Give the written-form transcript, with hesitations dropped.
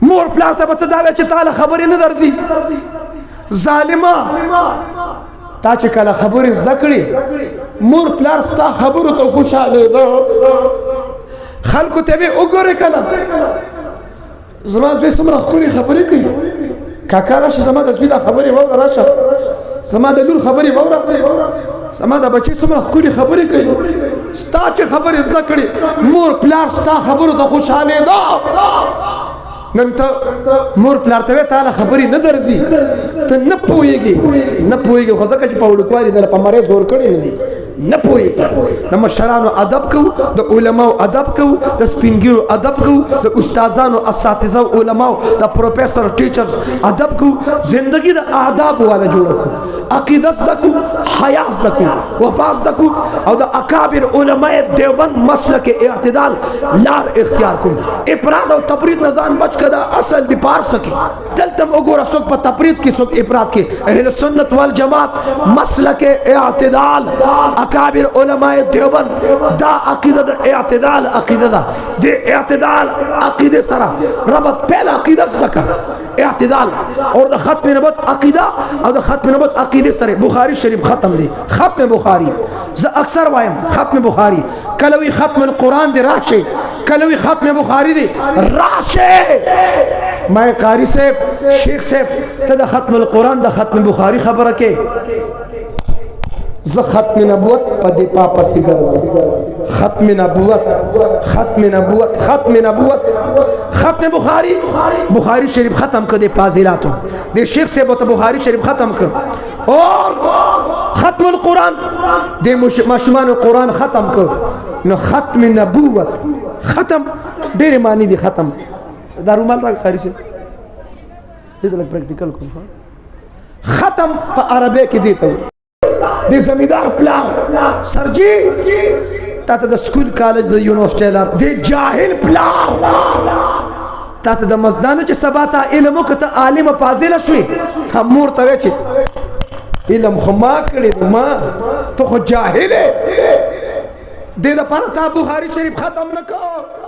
مور پلار ته به څه دا وایې چې تا له خبرې نه درځي ظالمه تا چې کله خبرې زده کړې مور پلار ستا خبرو ته خوشحالېده خلکو ته به وګورې که نه زما زوی څومره ښکلې خبرې کوي کاکا راشه زما د زوی دا خبرې واوره راشه زما د لور خبرې واوره زما د بچی څومره ښکلې خبرې کوي ستا چې خبرې زده کړې مور پلار ستا خبرو ته خوشحالېده نن ته مور پلار ته وایې تا له خبرې نه درځي ته نه پوهېږې خو ځکه چې په وړوکوالي دله په مرۍ زور کړی نه دی نه پوهېږي د مشرانو ادب کوو د علماو ادب کوو د سپینګیرو ادب کوو د استادانو اساتذه علماو د پروفیسر ټیچرز ادب کوو زندگی د آداب والا جوړه کړو عقیده زده کړو حیا زده کړو وفا زده کړو او د اکابر علماء دیوبند مسلک اعتدال لار اختیار کړو افراط او تفرید نه ځان بچ کړه اصل دی پار سکے دلته وګوره څوک په تفرید کې څوک افراط کې اهل سنت والجماعت مسلک اعتدال اکابر علماء دیوبند دا عقیده د اعتدال عقیده ده د اعتدال عقیده سره ربط پہلا عقیده سره اعتدال اور د ختم نبوت عقیده او د ختم نبوت عقیده سره بخاری شریف ختم دی ختم بخاری ز اکثر وایم ختم بخاری کلوی ختم القرآن دی راشه کلوی ختم بخاری دی راشه میں قاری صاحب شیخ صاحب ته د ختم القرآن د ختم بخاری خبره کې ز ختم نبوت په دې پاپسې ګرځم ختم نبوت ختم بخاری شریف ختم کړ د فاضلاتو د شیخ صاحب ته بخاری شریف ختم کړ اور ختم القرآن د ماشومان قرآن ختم کړ نو ختم نبوت ختم ډېرې معنی دي ختم دا رومال راک قاری صاحب دې لږ پریکټیکل کوم ختم په عربی کې دی ته د زمیدار پلان سرجی تا ته د سکول کالج د یونیورسټي لار د جاهل پلان تا ته د مزدانو چې سبا ته علم وکړه عالم فاضل شوي مور ته وایي چې علم خو ما کړی ما ته خو جاهل یې دې لپاره تا بخاري شریف ختم نه کړ